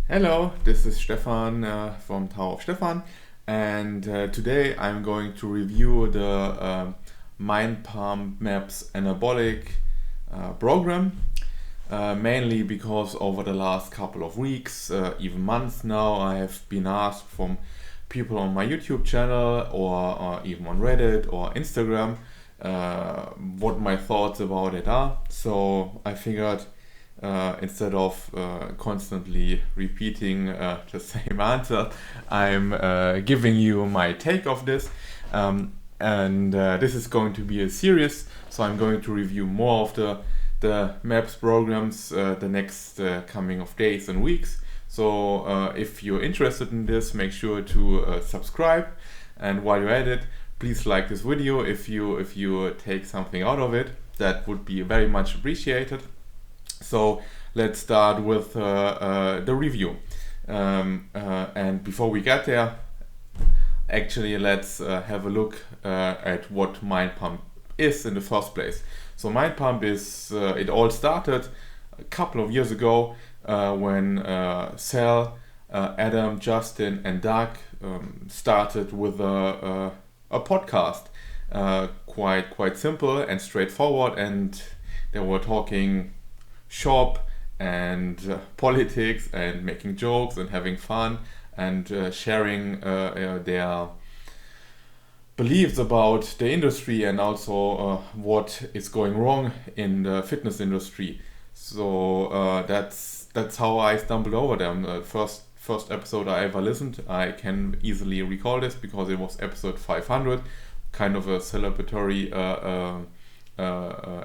Hello, this is Stefan from Tao of Stefan, and today I'm going to review the Mind Pump Maps Anabolic program, mainly because over the last couple of weeks, even months now, I have been asked from people on my YouTube channel or even on Reddit or Instagram what my thoughts about it are. So I figured instead of constantly repeating the same answer, I'm giving you my take of this. And this is going to be a series, so I'm going to review more of the maps programs the next coming of days and weeks. So if you're interested in this, make sure to subscribe. And while you're at it, please like this video if you take something out of it. That would be very much appreciated. So let's start with the review. And before we get there, actually let's have a look at what Mind Pump is in the first place. So Mind Pump is, it all started a couple of years ago when Sal, Adam, Justin and Doug started with a podcast. Quite simple and straightforward, and they were talking shop and politics and making jokes and having fun and sharing their beliefs about the industry and also what is going wrong in the fitness industry. So that's how I stumbled over them. First episode I ever listened, I can easily recall this because it was episode 500, kind of a celebratory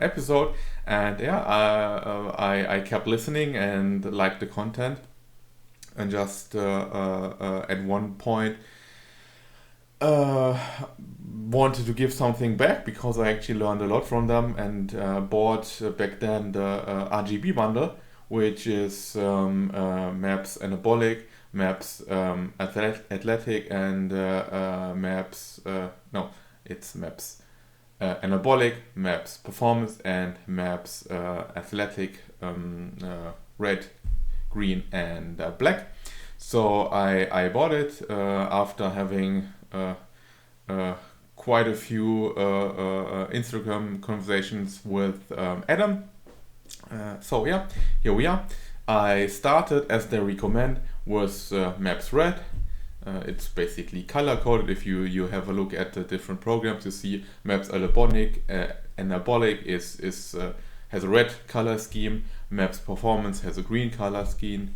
episode. And yeah, I kept listening and liked the content, and just at one point wanted to give something back because I actually learned a lot from them, and bought back then the RGB bundle, which is Maps Anabolic, Maps Athletic, and Maps it's Maps Anabolic, Maps Performance, and Maps Athletic, red, green and black. So I bought it after having quite a few Instagram conversations with Adam. So yeah, here we are. I started, as they recommend, with Maps Red. It's basically color coded. If you have a look at the different programs, you see Maps Anabolic has a red color scheme. Maps Performance has a green color scheme,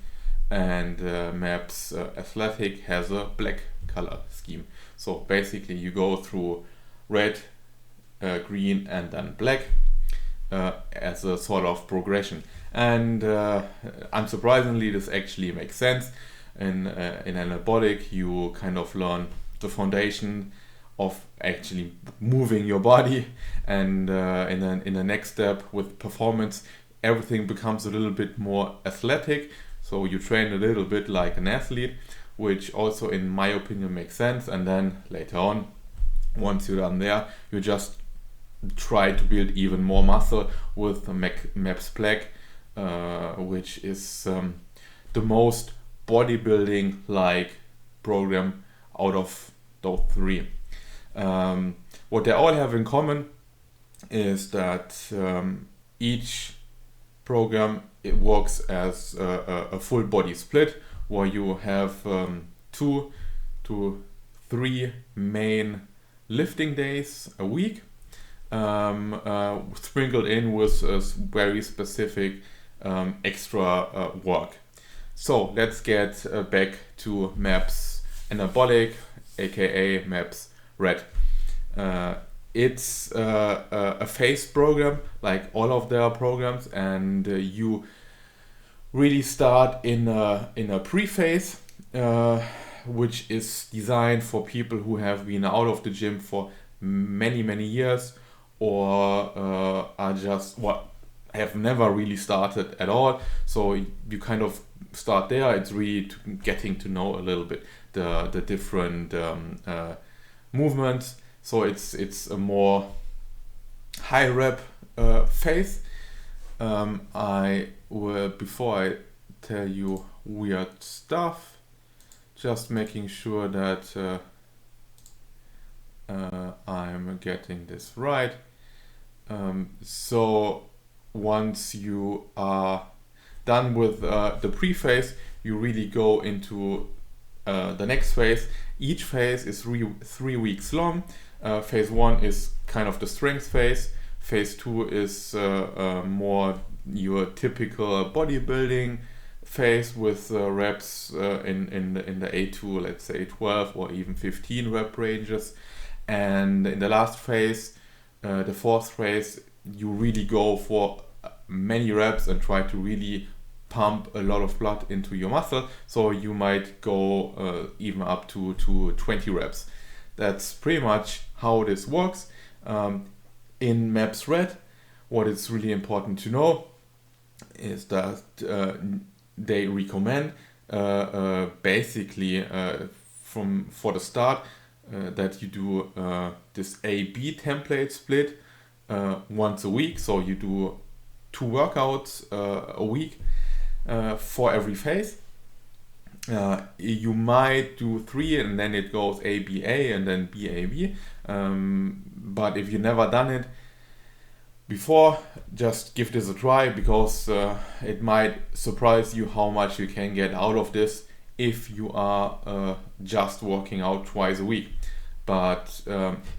and Maps Athletic has a black color scheme. So basically, you go through red, green, and then black as a sort of progression. And unsurprisingly, this actually makes sense. In Anabolic, you kind of learn the foundation of actually moving your body, and in the next step with performance, everything becomes a little bit more athletic. So you train a little bit like an athlete, which also, in my opinion, makes sense. And then later on, once you're done there, you just try to build even more muscle with the Maps Black, which is the most bodybuilding like program out of those three. What they all have in common is that each program, it works as a full body split, where you have 2 to 3 main lifting days a week, sprinkled in with very specific extra work. So let's get back to Maps Anabolic, aka Maps Red. It's a phase program, like all of their programs, and you really start in a pre-phase, which is designed for people who have been out of the gym for many years, or are just have never really started at all. So you kind of start there. It's really getting to know a little bit the different movements. So it's a more high rep phase. I will, before I tell you weird stuff. Just making sure that I'm getting this right. So once you are done with the pre-phase, you really go into the next phase. Each phase is 3 weeks long. Phase 1 is kind of the strength phase. Phase 2 is more your typical bodybuilding phase with reps in the 8 to, let's say, 12 or even 15 rep ranges. And in the last phase, the fourth phase, you really go for many reps and try to really pump a lot of blood into your muscle. So you might go even up to 20 reps. That's pretty much how this works. In MAPS Red, what is really important to know is that they recommend basically for the start that you do this A-B template split once a week. So you do 2 workouts a week for every phase. You might do 3 and then it goes ABA and then BAB. But if you've never done it before, just give this a try, because it might surprise you how much you can get out of this if you are just working out twice a week. But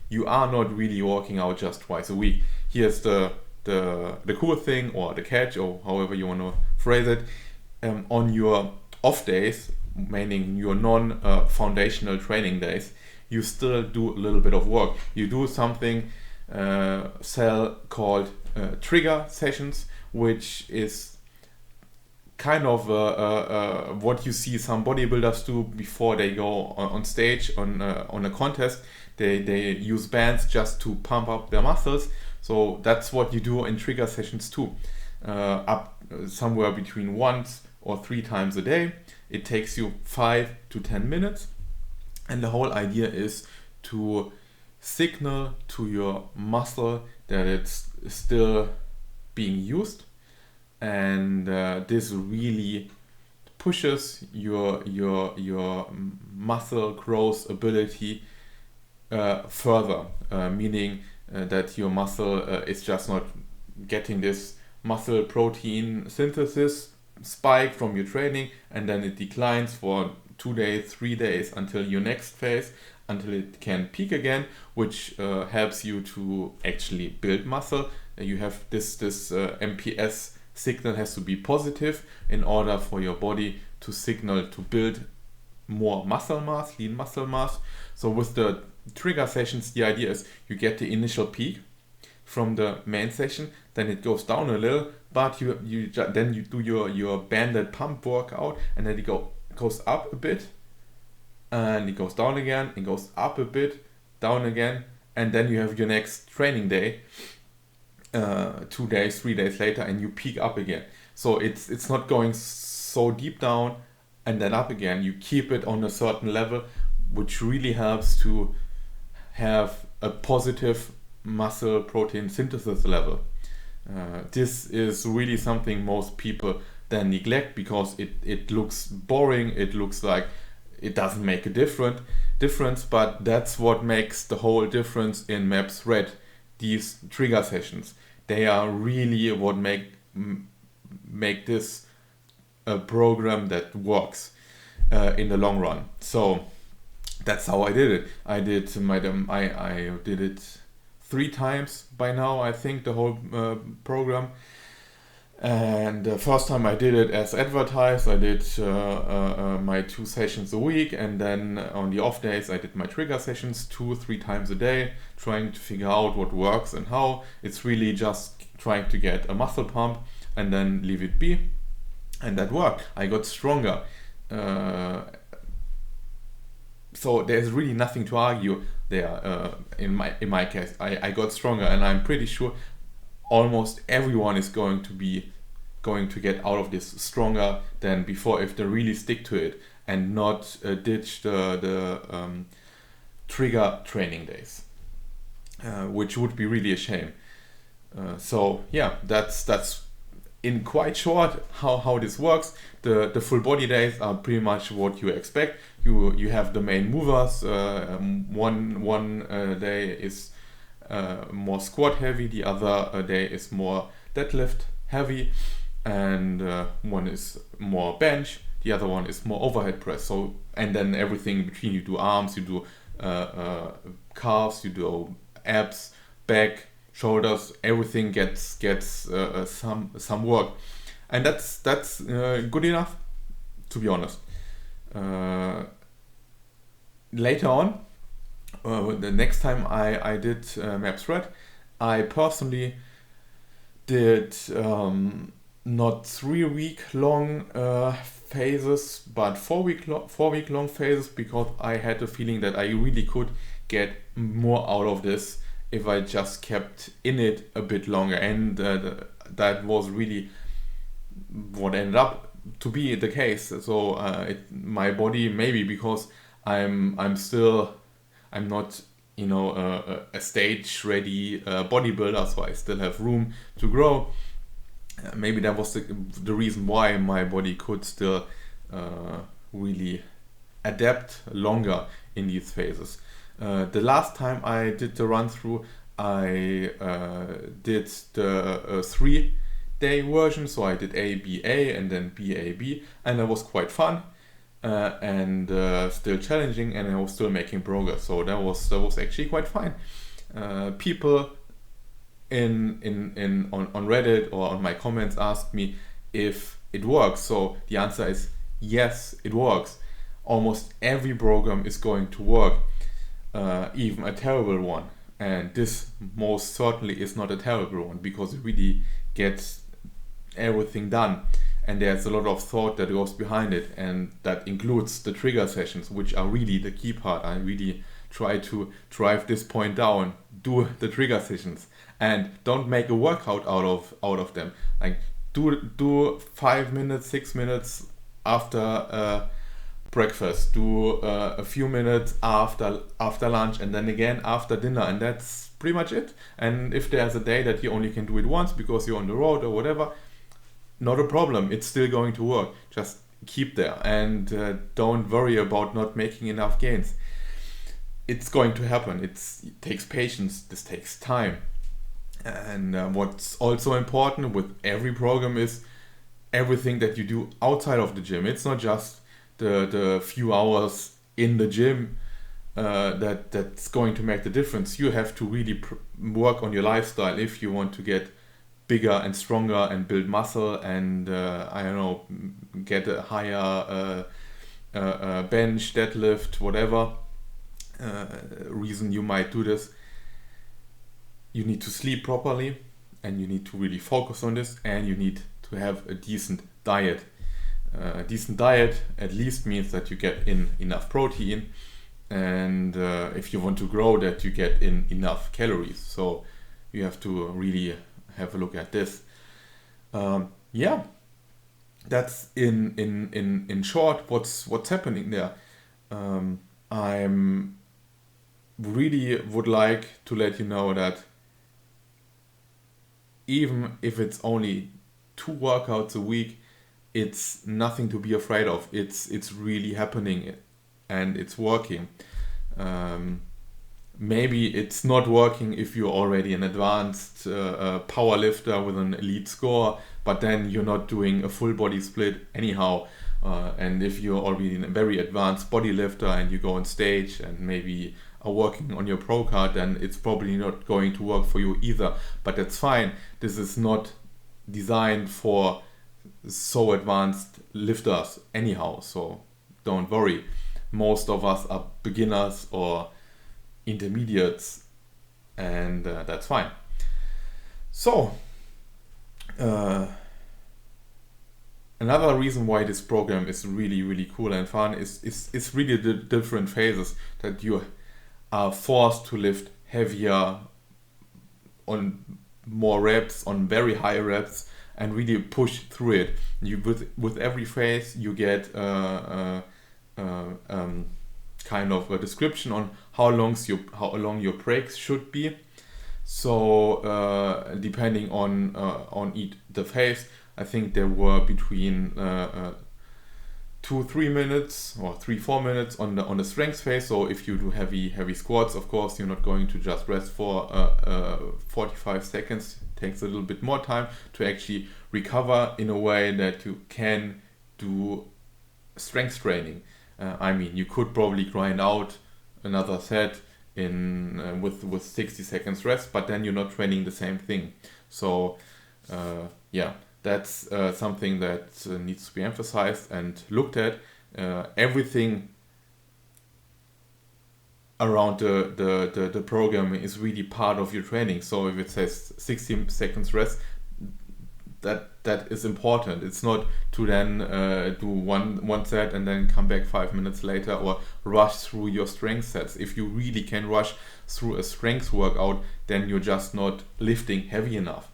you are not really working out just twice a week. Here's the cool thing, or the catch, or however you want to phrase it. On your off days, meaning your non-foundational training days, you still do a little bit of work. You do something called trigger sessions, which is kind of what you see some bodybuilders do before they go on stage on a contest. They use bands just to pump up their muscles. So that's what you do in trigger sessions too, up somewhere between 1 or 3 times a day. It takes you 5 to 10 minutes, and the whole idea is to signal to your muscle that it's still being used, and this really pushes your muscle growth ability further, meaning that your muscle is just not getting this muscle protein synthesis spike from your training, and then it declines for 2 days, 3 days until your next phase, until it can peak again, which helps you to actually build muscle. You have this MPS signal has to be positive in order for your body to signal to build more muscle mass, lean muscle mass. So with the trigger sessions, the idea is you get the initial peak from the main session, then it goes down a little, but then you do your banded pump workout, and then it goes up a bit, and it goes down again, it goes up a bit, down again, and then you have your next training day 2 days, 3 days later, and you peak up again. So it's not going so deep down and then up again. You keep it on a certain level, which really helps to have a positive muscle protein synthesis level. This is really something most people then neglect, because it looks boring, it looks like it doesn't make a difference, but that's what makes the whole difference in MAPS Red. These trigger sessions, they are really what make this a program that works in the long run. So that's how I did it. I did it 3 times by now, I think, the whole program. And the first time I did it as advertised. I did my 2 sessions a week, and then on the off days I did my trigger sessions 2-3 times a day, trying to figure out what works and how. It's really just trying to get a muscle pump and then leave it be, and that worked. I got stronger. So there's really nothing to argue there. In my case, I got stronger, and I'm pretty sure almost everyone is going to get out of this stronger than before if they really stick to it and not ditch the trigger training days, which would be really a shame. So yeah, that's in quite short how this works. The full body days are pretty much what you expect. You have the main movers. One day is more squat heavy, the other day is more deadlift heavy, and one is more bench, the other one is more overhead press. So, and then everything in between, you do arms, you do calves, you do abs, back, shoulders, everything gets some work, and that's good enough, to be honest. Later on, the next time I did MAPS Red, I personally did not 3 week long phases, but 4 week long phases, because I had the feeling that I really could get more out of this if I just kept in it a bit longer, and that was really what ended up to be the case. So my body, maybe because I'm not a stage ready bodybuilder, so I still have room to grow. Maybe that was the reason why my body could still really adapt longer in these phases. The last time I did the run through, I did the 3-day version, so I did ABA and then BAB, and that was quite fun and still challenging, and I was still making progress. So that was actually quite fine. People on Reddit or on my comments asked me if it works. So the answer is yes, it works. Almost every program is going to work, even a terrible one. And this most certainly is not a terrible one, because it really gets everything done. And there's a lot of thought that goes behind it, and that includes the trigger sessions, which are really the key part. I really try to drive this point down. Do the trigger sessions, and don't make a workout out of them. Like do 5 minutes, 6 minutes after breakfast, do a few minutes after lunch, and then again after dinner, and that's pretty much it. And if there's a day that you only can do it once because you're on the road or whatever, not a problem, it's still going to work. Just keep there, and don't worry about not making enough gains. It's going to happen. It takes patience, this takes time. And what's also important with every program is everything that you do outside of the gym. It's not just the few hours in the gym that's going to make the difference. You have to really work on your lifestyle if you want to get bigger and stronger and build muscle and get a higher bench, deadlift, whatever reason you might do this. You need to sleep properly, and you need to really focus on this, and you need to have a decent diet. A decent diet at least means that you get in enough protein, and if you want to grow, that you get in enough calories. So you have to really have a look at this. That's in short what's happening there. I'm really would like to let you know that even if it's only 2 workouts a week, it's nothing to be afraid of. It's really happening, and it's working. Maybe it's not working if you're already an advanced power lifter with an elite score, but then you're not doing a full body split anyhow. And if you're already a very advanced body lifter and you go on stage and maybe are working on your pro card, then it's probably not going to work for you either. But that's fine. This is not designed for so advanced lifters anyhow, so don't worry. Most of us are beginners or intermediates, and that's fine. So another reason why this program is really, really cool and fun is really the different phases that you are forced to lift heavier on more reps, on very high reps, and really push through it. You with every phase you get kind of a description on how long your breaks should be. So depending on the phase, I think they were between 2-3 minutes or 3-4 minutes on the strength phase. So if you do heavy squats, of course you're not going to just rest for 45 seconds. It takes a little bit more time to actually recover in a way that you can do strength training. I mean, you could probably grind out another set in with 60 seconds rest, but then you're not training the same thing. So yeah, that's something that needs to be emphasized and looked at. Everything around the program is really part of your training. So if it says 60 seconds rest, that is important. It's not to then do one set and then come back 5 minutes later or rush through your strength sets. If you really can rush through a strength workout, then you're just not lifting heavy enough.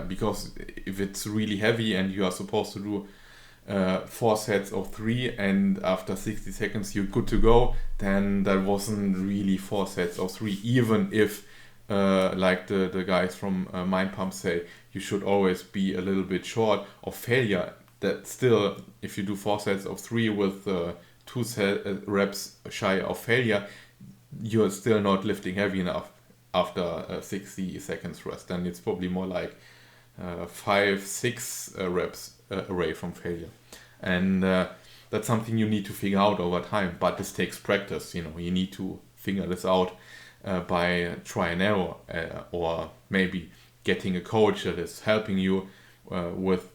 Because if it's really heavy and you are supposed to do 4 sets of 3 and after 60 seconds you're good to go, then that wasn't really 4 sets of 3, even if like the guys from Mind Pump say, you should always be a little bit short of failure. That still, if you do 4 sets of 3 with 2 reps shy of failure, you're still not lifting heavy enough after 60 seconds rest. Then it's probably more like 5-6 reps away from failure. And that's something you need to figure out over time, but this takes practice. You need to figure this out by try and error, or maybe getting a coach that is helping you with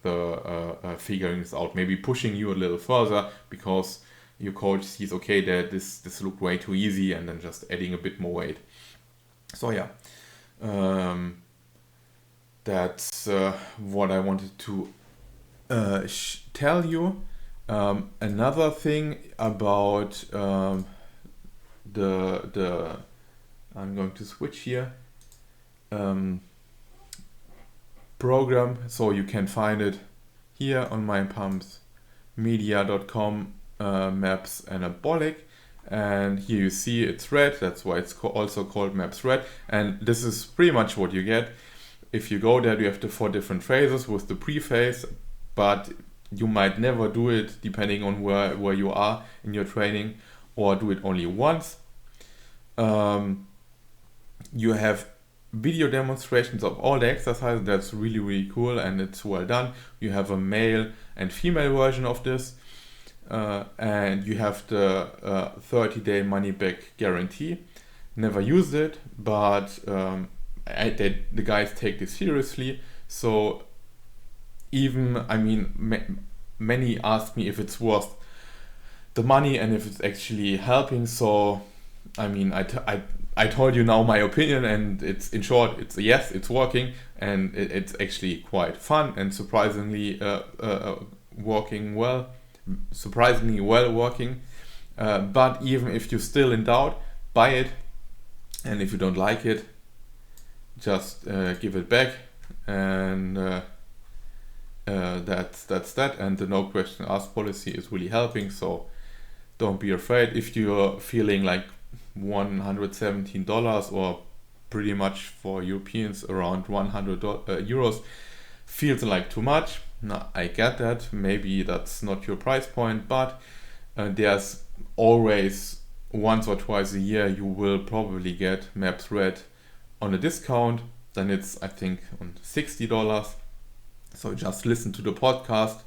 figuring this out, maybe pushing you a little further because your coach sees, okay, that this looked way too easy, and then just adding a bit more weight. So yeah, that's what I wanted to tell you. Another thing about the I'm going to switch here. Program, so you can find it here on mindpumpsmedia.com, maps Anabolic, and here you see it's red. That's why it's also called Maps Red, and this is pretty much what you get. If you go there, you have the 4 different phases with the pre-phase, but you might never do it depending on where you are in your training, or do it only once. You have video demonstrations of all the exercises. That's really, really cool, and it's well done. You have a male and female version of this, and you have the 30-day money-back guarantee. Never used it, but the guys take this seriously. So even, I mean, many ask me if it's worth the money and if it's actually helping. So I mean, I told you now my opinion, and it's, in short, it's a yes, it's working, and it's actually quite fun and surprisingly working well, surprisingly well working. But even if you're still in doubt, buy it, and if you don't like it, just give it back, and that's that. And the no question asked policy is really helping, so don't be afraid. If you're feeling like $117, or pretty much for Europeans around 100 euros, feels like too much. Now, I get that, maybe that's not your price point, but there's always once or twice a year you will probably get Maps Red on a discount. Then it's, I think, on $60. So just listen to the podcast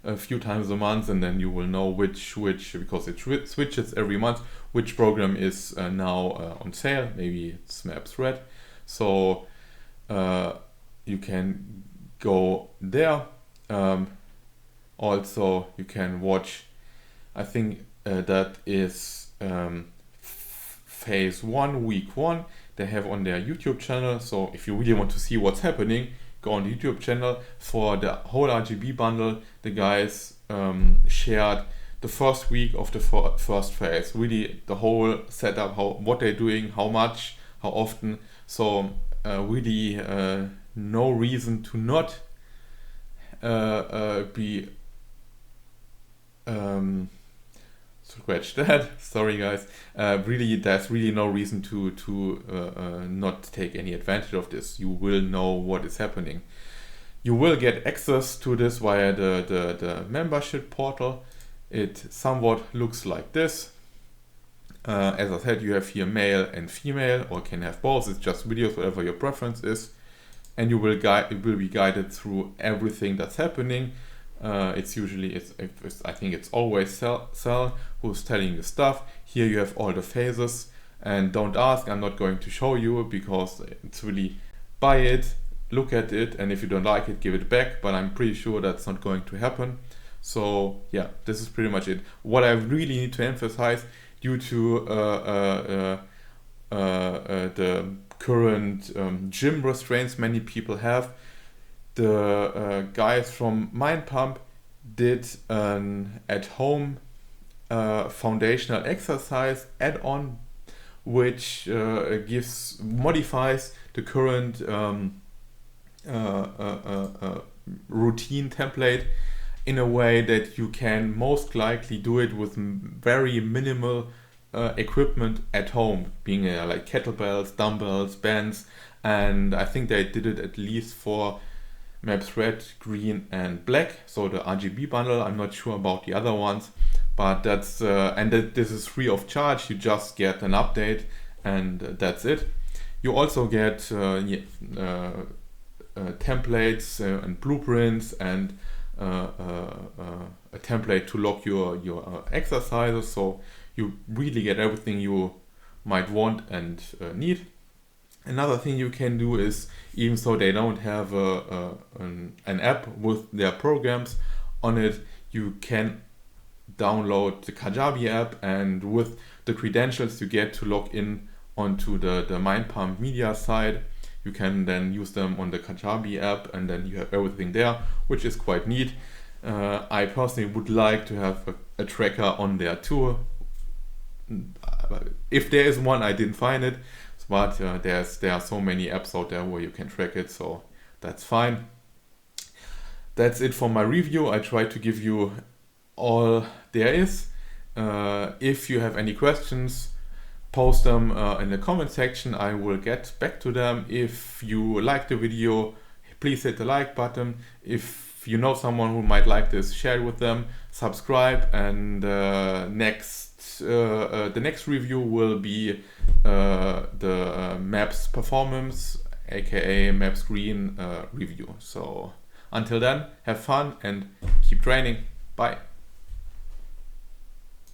a few times a month, and then you will know which because it switches every month, which program is now on sale. Maybe it's Maps Red, so you can go there. Also, you can watch, I think that is phase 1, week 1. They have on their YouTube channel. So if you really want to see what's happening, go on the YouTube channel. For the whole RGB bundle, the guys shared the first week of the first phase, really the whole setup, what they're doing, how much, how often. So really no reason to not be scratch that. Sorry guys. Really, there's really no reason to not take any advantage of this. You will know what is happening. You will get access to this via the membership portal. It somewhat looks like this. As I said, you have here male and female, or can have both. It's just videos, whatever your preference is. And you will be guided through everything that's happening. It's usually, I think it's always Cell who's telling you stuff. Here you have all the phases, and don't ask, I'm not going to show you, because it's really buy it, look at it, and if you don't like it, give it back, but I'm pretty sure that's not going to happen. So yeah, this is pretty much it. What I really need to emphasize, due to the current gym restraints many people have, the guys from Mind Pump did an at-home foundational exercise add-on, which modifies the current routine template in a way that you can most likely do it with very minimal equipment at home, being like kettlebells, dumbbells, bands, and I think they did it at least for maps red, green, and black, so the RGB bundle. I'm not sure about the other ones, but that's this is free of charge. You just get an update, and that's it. You also get templates and blueprints, and a template to log your exercises, so you really get everything you might want and need. Another thing you can do is, even though they don't have an app with their programs on it, you can download the Kajabi app, and with the credentials you get to log in onto the Mind Pump media site, you can then use them on the Kajabi app, and then you have everything there, which is quite neat. I personally would like to have a tracker on there too. If there is one, I didn't find it, but there are so many apps out there where you can track it, so that's fine. That's it for my review. I try to give you all there is. If you have any questions, post them in the comment section. I will get back to them. If you like the video, please hit the like button. If you know someone who might like this, share it with them. Subscribe, and the next review will be the Maps Performance, aka Maps Green review. So until then, have fun and keep training. Bye.